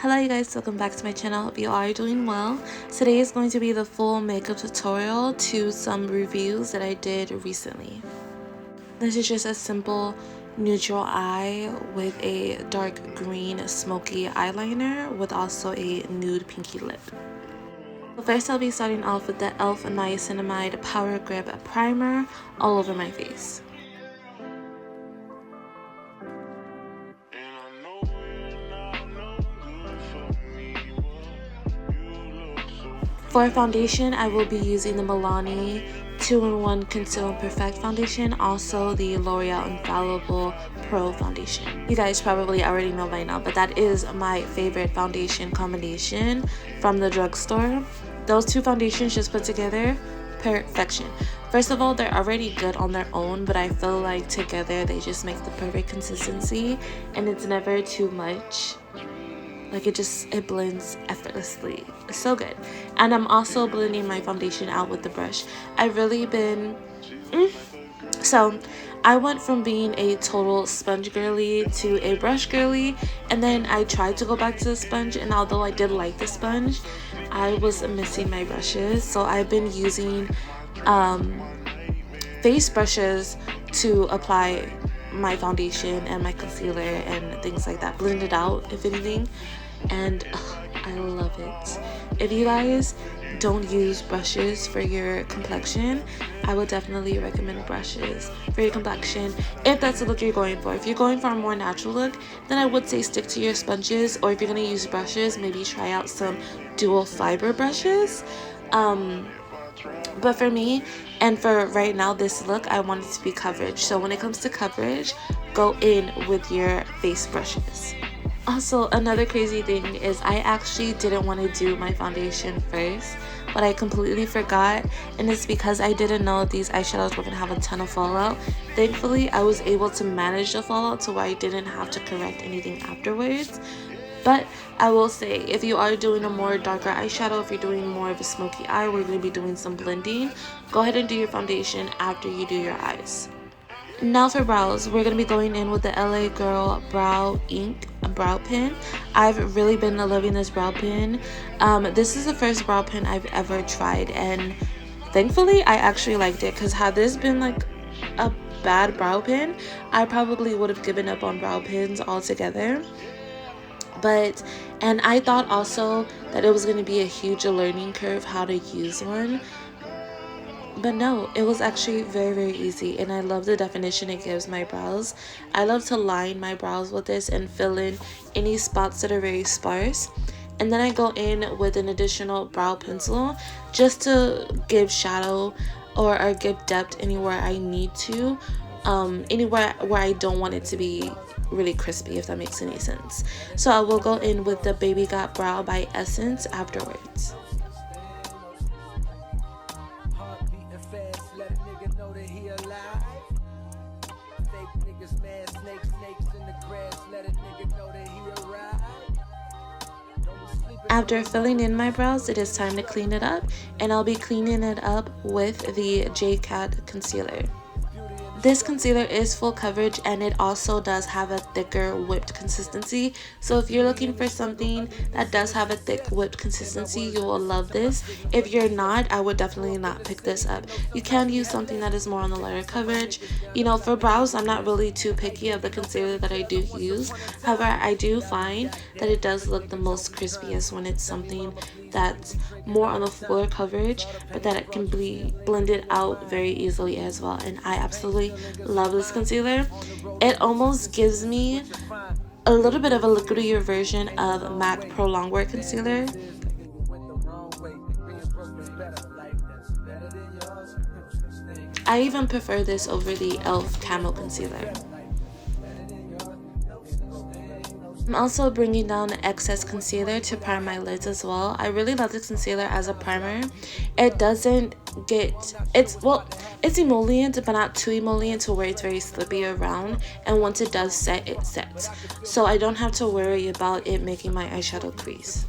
Hello you guys, welcome back to my channel. Hope you are doing well. Today is going to be the full makeup tutorial to some reviews that I did recently. This is just a simple neutral eye with a dark green smoky eyeliner with also a nude pinky lip. First I'll be starting off with the e.l.f. Niacinamide Power Grip Primer all over my face. For foundation, I will be using the Milani 2-in-1 Conceal and Perfect Foundation, also the L'Oreal Infallible Pro Foundation. You guys probably already know by now, but that is my favorite foundation combination from the drugstore. Those two foundations just put together, perfection. First of all, they're already good on their own, but I feel like together they just make the perfect consistency, and it's never too much. Like it blends effortlessly. It's so good. And I'm also blending my foundation out with the brush. I've really been so I went from being a total sponge girly to a brush girly, and then I tried to go back to the sponge, and although I did like the sponge, I was missing my brushes. So I've been using face brushes to apply my foundation and my concealer and things like that, blend it out if anything, and I love it. If you guys don't use brushes for your complexion, I would definitely recommend brushes for your complexion if that's the look you're going for. If you're going for a more natural look, then I would say stick to your sponges, or if you're going to use brushes, maybe try out some dual fiber brushes. But for me, and for right now, this look, I want it to be coverage. So when it comes to coverage, go in with your face brushes. Also, another crazy thing is I actually didn't want to do my foundation first, but I completely forgot, and it's because I didn't know these eyeshadows were going to have a ton of fallout. Thankfully, I was able to manage the fallout to where I didn't have to correct anything afterwards. But I will say, if you are doing a more darker eyeshadow, if you're doing more of a smoky eye, we're going to be doing some blending, go ahead and do your foundation after you do your eyes. Now for brows, we're going to be going in with the LA Girl Brow Ink brow pen. I've really been loving this brow pen. This is the first brow pen I've ever tried, and thankfully I actually liked it, because had this been like a bad brow pen, I probably would have given up on brow pens altogether. And I thought also that it was going to be a huge learning curve how to use one, but no, it was actually very easy, and I love the definition it gives my brows. I love to line my brows with this and fill in any spots that are very sparse, and then I go in with an additional brow pencil just to give shadow or give depth anywhere I need to, anywhere where I don't want it to be really crispy, if that makes any sense. So I will go in with the Baby Got Brow by Essence afterwards. After filling in my brows, it is time to clean it up, and I'll be cleaning it up with the J-Cat concealer. This concealer is full coverage, and it also does have a thicker whipped consistency. So if you're looking for something that does have a thick whipped consistency, you will love this. If you're not, I would definitely not pick this up. You can use something that is more on the lighter coverage. You know, for brows, I'm not really too picky of the concealer that I do use. However, I do find that it does look the most crispiest when it's something that's more on the fuller coverage, but that it can be blended out very easily as well. And I absolutely love this concealer. It almost gives me a little bit of a liquidier version of MAC Pro Longwear concealer. I even prefer this over the e.l.f. Camo Concealer. I'm also bringing down excess concealer to prime my lids as well. I really love this concealer as a primer. It doesn't get, it's emollient, but not too emollient to where it's very slippy around, and once it does set, it sets. So I don't have to worry about it making my eyeshadow crease.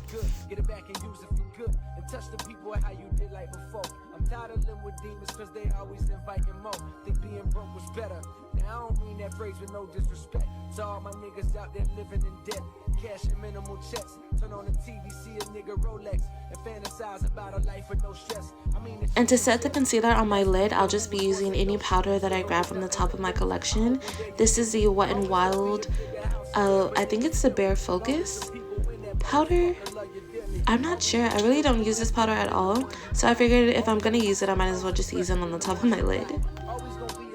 I don't mean that phrase with no disrespect to all my niggas out there living in debt, cash and minimal checks. Turn on the TV, see a nigga Rolex, and fantasize about a life with no stress. And to set the concealer on my lid, I'll just be using any powder that I grab from the top of my collection. This is the Wet n Wild, I think it's the Bare Focus powder. I'm not sure. I really don't use this powder at all. So I figured if I'm gonna use it, I might as well just use it on the top of my lid.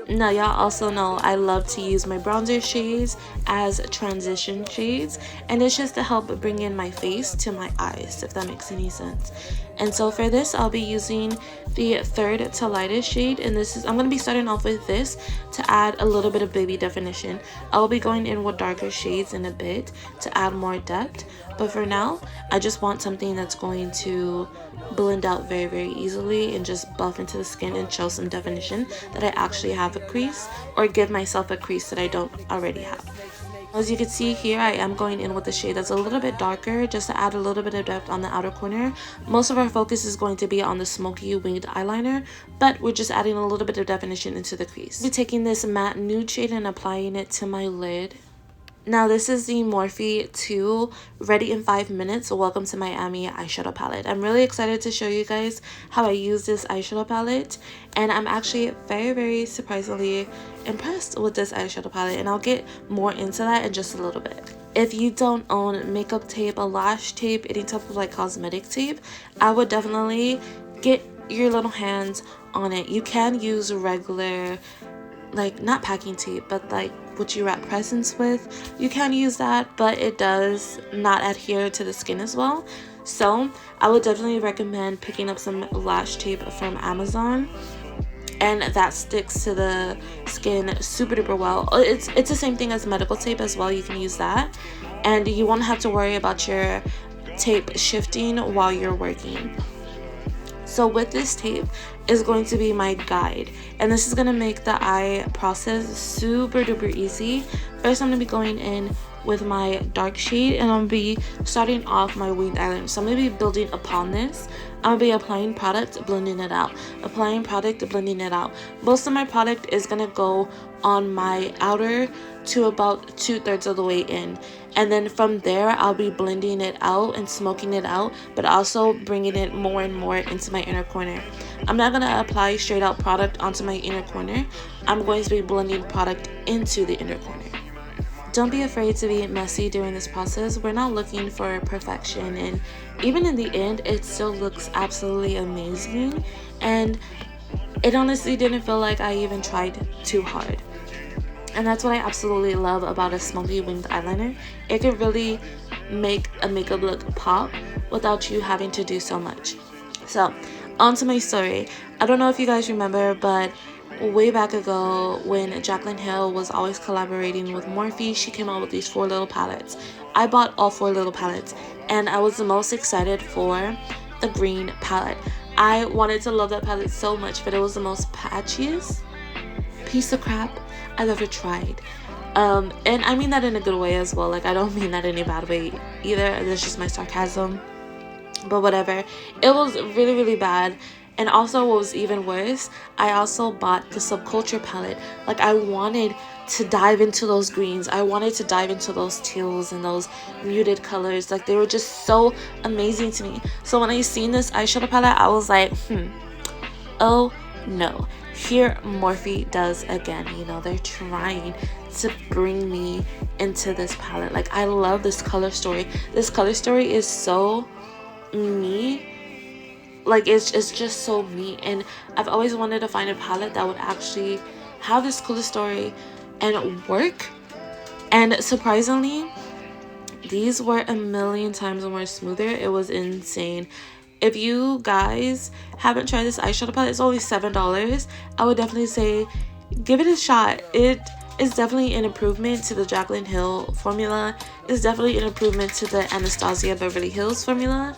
Now, y'all also know I love to use my bronzer shades as transition shades, and it's just to help bring in my face to my eyes, if that makes any sense. And so for this, I'll be using the third to lightest shade, and this is, I'm going to be starting off with this to add a little bit of baby definition. I'll be going in with darker shades in a bit to add more depth, but for now, I just want something that's going to blend out very, very easily and just buff into the skin and show some definition that I actually have a crease, or give myself a crease that I don't already have. As you can see here, I am going in with a shade that's a little bit darker just to add a little bit of depth on the outer corner. Most of our focus is going to be on the Smokey winged eyeliner, but we're just adding a little bit of definition into the crease. I'll be taking this matte nude shade and applying it to my lid. Now this is the Morphe 2 Ready in 5 Minutes Welcome to Miami eyeshadow palette. I'm really excited to show you guys how I use this eyeshadow palette, and I'm actually very, very surprisingly impressed with this eyeshadow palette, and I'll get more into that in just a little bit. If you don't own makeup tape, a lash tape, any type of like cosmetic tape, I would definitely get your little hands on it. You can use regular, like, not packing tape, but like what you wrap presents with. You can use that, but it does not adhere to the skin as well. So I would definitely recommend picking up some lash tape from Amazon, and that sticks to the skin super duper well. It's the same thing as medical tape as well. You can use that, and you won't have to worry about your tape shifting while you're working. So with this tape is going to be my guide, and this is going to make the eye process super duper easy. First, I'm going to be going in with my dark shade, and I'll be starting off my winged eyeliner. So I'm going to be building upon this. I'll be applying product, blending it out, applying product, blending it out. Most of my product is going to go on my outer to about 2/3 of the way in, and then from there I'll be blending it out and smoking it out, but also bringing it more and more into my inner corner. I'm not going to apply straight out product onto my inner corner. I'm going to be blending product into the inner corner. Don't be afraid to be messy during this process. We're not looking for perfection, and even in the end it still looks absolutely amazing, and it honestly didn't feel like I even tried too hard. And that's what I absolutely love about a smoky winged eyeliner. It can really make a makeup look pop without you having to do so much. So, onto my story. I don't know if you guys remember, but way back ago when Jaclyn Hill was always collaborating with Morphe, she came out with these 4 little palettes. I bought all 4 little palettes, and I was the most excited for the green palette. I wanted to love that palette so much, but it was the most patchiest piece of crap I've ever tried. And I mean that in a good way as well. Like, I don't mean that in a bad way either. That's just my sarcasm. But whatever. It was really, really bad. And also, what was even worse, I also bought the Subculture palette. Like, I wanted to dive into those greens. I wanted to dive into those teals and those muted colors. Like, they were just so amazing to me. So when I seen this eyeshadow palette, I was like, oh no. Here Morphe does again. You know, they're trying to bring me into this palette. Like, I love this color story. This color story is so me. Like, it's just so me, and I've always wanted to find a palette that would actually have this color story and work. And surprisingly, these were a million times more smoother. It was insane. If you guys haven't tried this eyeshadow palette, it's only $7. I would definitely say give it a shot. It is definitely an improvement to the Jaclyn Hill formula. It's definitely an improvement to the Anastasia Beverly Hills formula.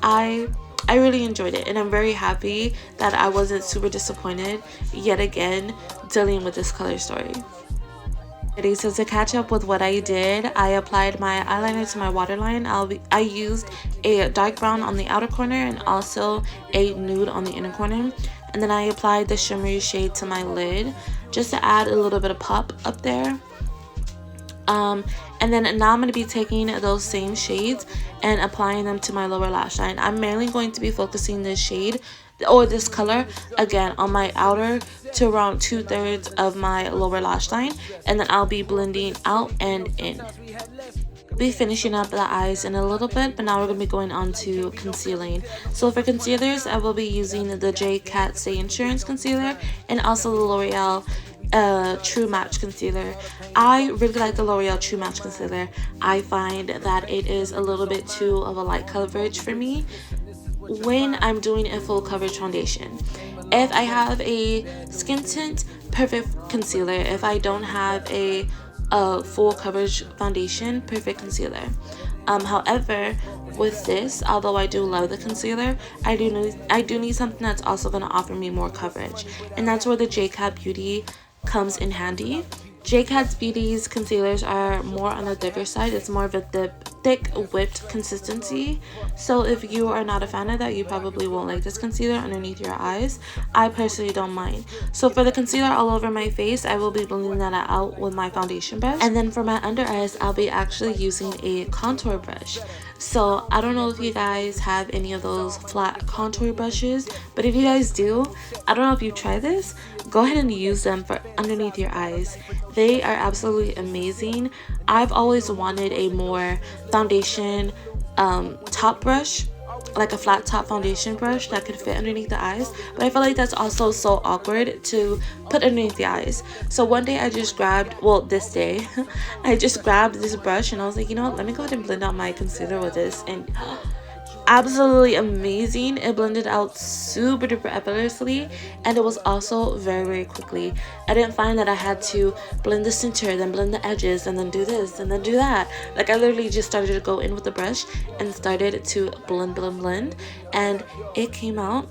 I really enjoyed it, and I'm very happy that I wasn't super disappointed yet again dealing with this color story. So to catch up with what I did, I applied my eyeliner to my waterline. I used a dark brown on the outer corner and also a nude on the inner corner, and then I applied the shimmery shade to my lid. just to add a little bit of pop up there. And then now I'm going to be taking those same shades and applying them to my lower lash line. I'm mainly going to be focusing this shade or this color again on my outer to around 2/3 of my lower lash line, and then I'll be blending out and in. Be finishing up the eyes in a little bit, but now we're going to be going on to concealing. So for concealers, I will be using the J.Cat Stay Insurance concealer and also the L'Oreal True Match concealer. I really like the L'Oreal True Match concealer. I find that it is a little bit too of a light coverage for me when I'm doing a full coverage foundation. If I have a skin tint, perfect concealer. If I don't have a full coverage foundation, perfect concealer. However, with this, although I do love the concealer, I do need something that's also going to offer me more coverage, and that's where the J.Cat Beauty comes in handy. J.Cat Beauty's concealers are more on the thicker side. It's more of a thick whipped consistency, so if you are not a fan of that, you probably won't like this concealer underneath your eyes. I personally don't mind. So for the concealer all over my face, I will be blending that out with my foundation brush, and then for my under eyes, I'll be actually using a contour brush. So I don't know if you guys have any of those flat contour brushes, but if you guys do, I don't know if you try this, go ahead and use them for underneath your eyes. They are absolutely amazing. I've always wanted a more foundation top brush, like a flat top foundation brush that could fit underneath the eyes, but I feel like that's also so awkward to put underneath the eyes. So one day I just grabbed, well, this day I just grabbed this brush and I was like, you know what, let me go ahead and blend out my concealer with this, and absolutely amazing. It blended out super duper effortlessly, and it was also very, very quickly. I didn't find that I had to blend the center, then blend the edges, and then do this and then do that. Like, I literally just started to go in with the brush and started to blend, and it came out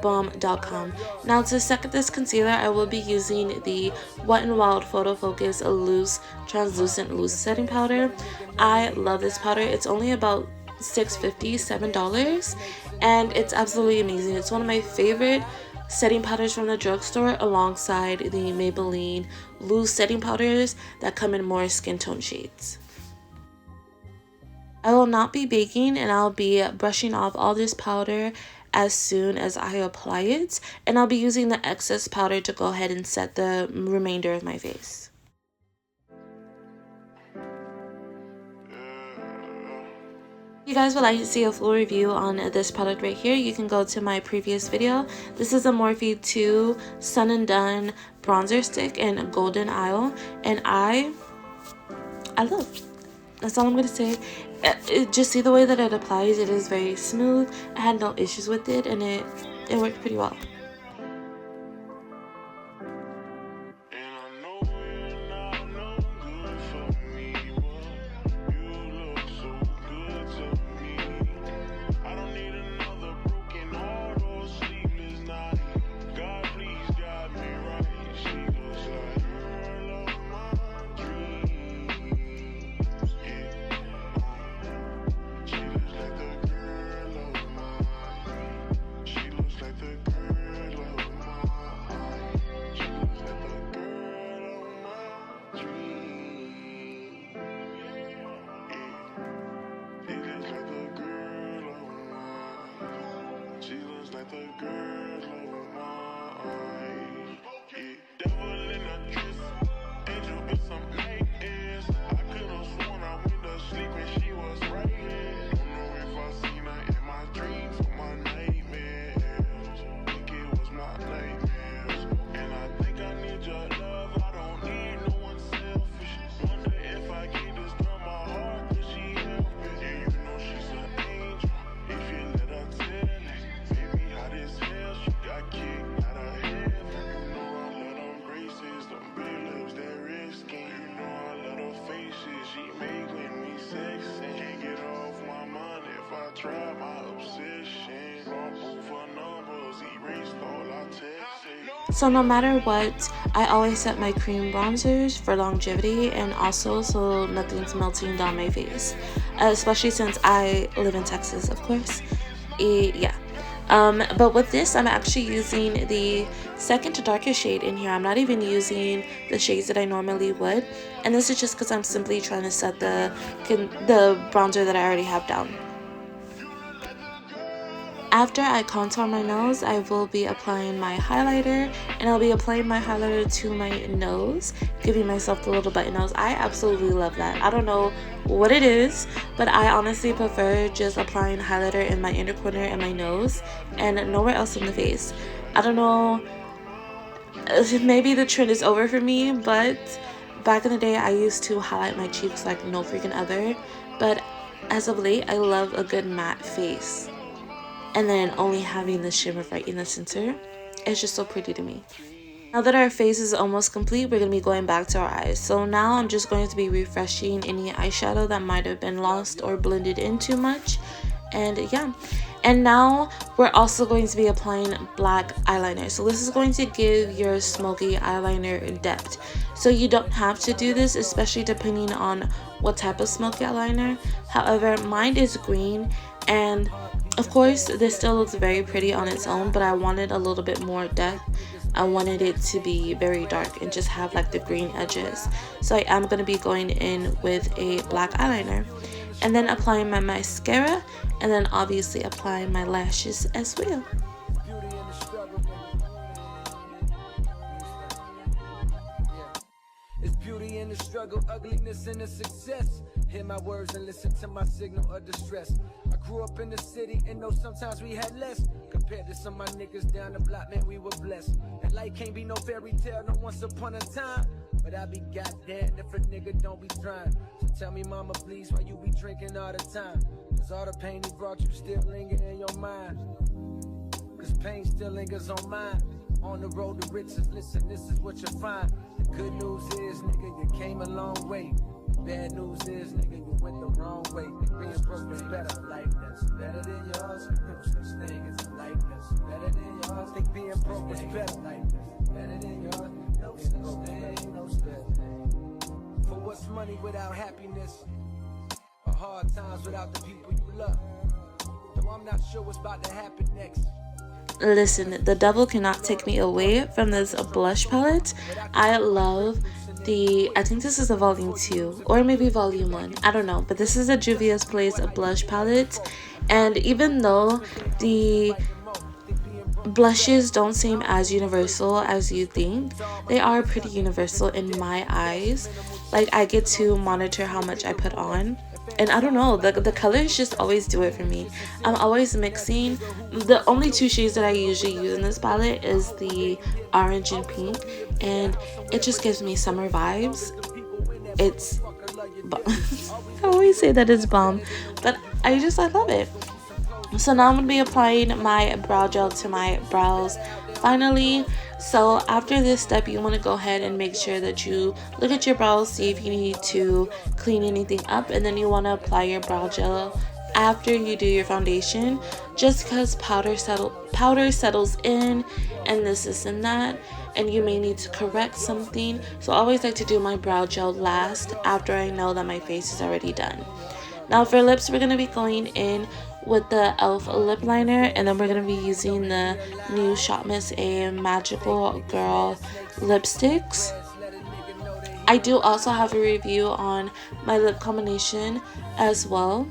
bomb.com. Now to set this concealer, I will be using the Wet n Wild Photo Focus loose translucent loose setting powder. I love this powder. It's only about $7, and it's absolutely amazing. It's one of my favorite setting powders from the drugstore, alongside the Maybelline loose setting powders that come in more skin tone shades. I will not be baking, and I'll be brushing off all this powder as soon as I apply it, and I'll be using the excess powder to go ahead and set the remainder of my face. If you guys would like to see a full review on this product right here, you can go to my previous video. This is a Morphe 2 Sun and Done bronzer stick in Golden Isle, and I love. That's all I'm going to say. Just see the way that it applies. It is very smooth. I had no issues with it, and it worked pretty well. So no matter what, I always set my cream bronzers for longevity, and also so nothing's melting down my face, especially since I live in Texas, of course. Yeah. But with this, I'm actually using the second to darkest shade in here. I'm not even using the shades that I normally would, and this is just because I'm simply trying to set the bronzer that I already have down. After I contour my nose, I will be applying my highlighter, and I'll be applying my highlighter to my nose, giving myself the little button nose. I absolutely love that. I don't know what it is, but I honestly prefer just applying highlighter in my inner corner and my nose and nowhere else in the face. I don't know, maybe the trend is over for me, but back in the day I used to highlight my cheeks like no freaking other, but as of late I love a good matte face. And then only having the shimmer right in the center, it's just so pretty to me. Now that our face is almost complete, we're going to be going back to our eyes. So now I'm just going to be refreshing any eyeshadow that might have been lost or blended in too much. And yeah, and now we're also going to be applying black eyeliner. So this is going to give your smoky eyeliner depth. So you don't have to do this, especially depending on what type of smoky eyeliner. However, mine is green, and of course this still looks very pretty on its own, but I wanted a little bit more depth. I wanted it to be very dark and just have like the green edges. So I am going to be going in with a black eyeliner, and then applying my mascara, and then obviously applying my lashes as well. It's beauty in the struggle, ugliness in the success. Hear my words and listen to my signal of distress. I grew up in the city and know sometimes we had less. Compared to some of my niggas down the block, man, we were blessed. And life can't be no fairy tale, no once upon a time. But I be goddamn if a nigga don't be trying. So tell me, mama, please, why you be drinking all the time? Cause all the pain he brought you still linger in your mind. Cause pain still lingers on mine. On the road to riches, listen, this is what you find. The good news is, nigga, you came a long way. Bad news is, nigga, you went the wrong way. Being broke is better. Life that's better than yours. No such thing as a life that's better than yours. Think being broke is better. Life that's better than yours. No such thing, no such thing. For what's money without happiness? Or hard times without the people you love? Though I'm not sure what's about to happen next. Listen, the devil cannot take me away from this blush palette. I love I think this is a volume 2 or maybe volume 1, I don't know, but this is a Juvia's Place blush palette, and even though the blushes don't seem as universal as you think, they are pretty universal in my eyes. Like, I get to monitor how much I put on, and I don't know, the colors just always do it for me. I'm always mixing. The only two shades that I usually use in this palette is the orange and pink, and it just gives me summer vibes. It's I always say that it's bomb, but I love it. So now I'm going to be applying my brow gel to my brows finally. So after this step, you want to go ahead and make sure that you look at your brows, see if you need to clean anything up, and then you want to apply your brow gel after you do your foundation, just because powder settles in and this and that, and you may need to correct something. So I always like to do my brow gel last after I know that my face is already done. Now for lips, we're going to be going in with the e.l.f. lip liner, and then we're going to be using the new Shop Miss A Magical Girl lipsticks. I do also have a review on my lip combination as well,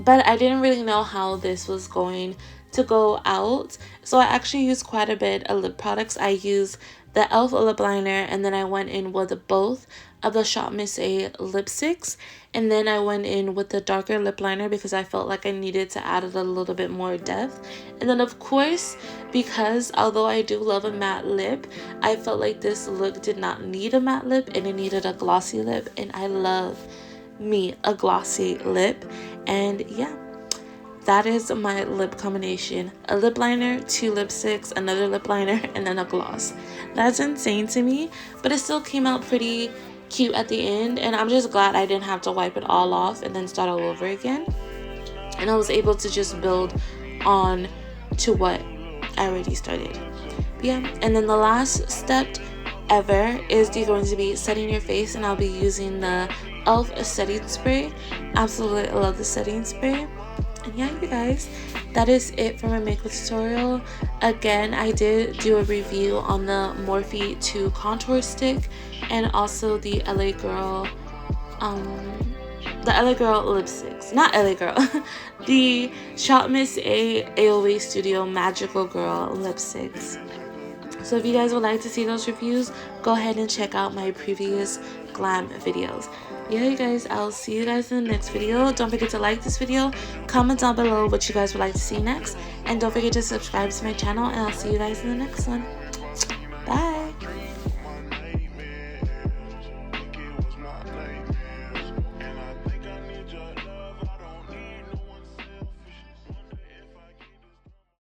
but I didn't really know how this was going to go out, so I actually used quite a bit of lip products. I used the e.l.f. lip liner, and then I went in with both of the Shop Miss A lipsticks, and then I went in with the darker lip liner because I felt like I needed to add a little bit more depth. And then of course, because although I do love a matte lip, I felt like this look did not need a matte lip and it needed a glossy lip, and I love me a glossy lip. And yeah, that is my lip combination: a lip liner, 2 lipsticks, another lip liner, and then a gloss. That's insane to me, but it still came out pretty cute at the end, and I'm just glad I didn't have to wipe it all off and then start all over again, and I was able to just build on to what I already started. But yeah, and then the last step ever is going to be setting your face, and I'll be using the e.l.f. setting spray. Absolutely love the setting spray. And yeah, you guys, that is it for my makeup tutorial. Again, I did do a review on the Morphe 2 contour stick and also the LA Girl lipsticks. Not LA Girl. The Shop Miss A AOA Studio Magical Girl lipsticks. So if you guys would like to see those reviews, go ahead and check out my previous glam videos. Yeah, you guys, I'll see you guys in the next video. Don't forget to like this video, comment down below what you guys would like to see next, and don't forget to subscribe to my channel, and I'll see you guys in the next one. Bye.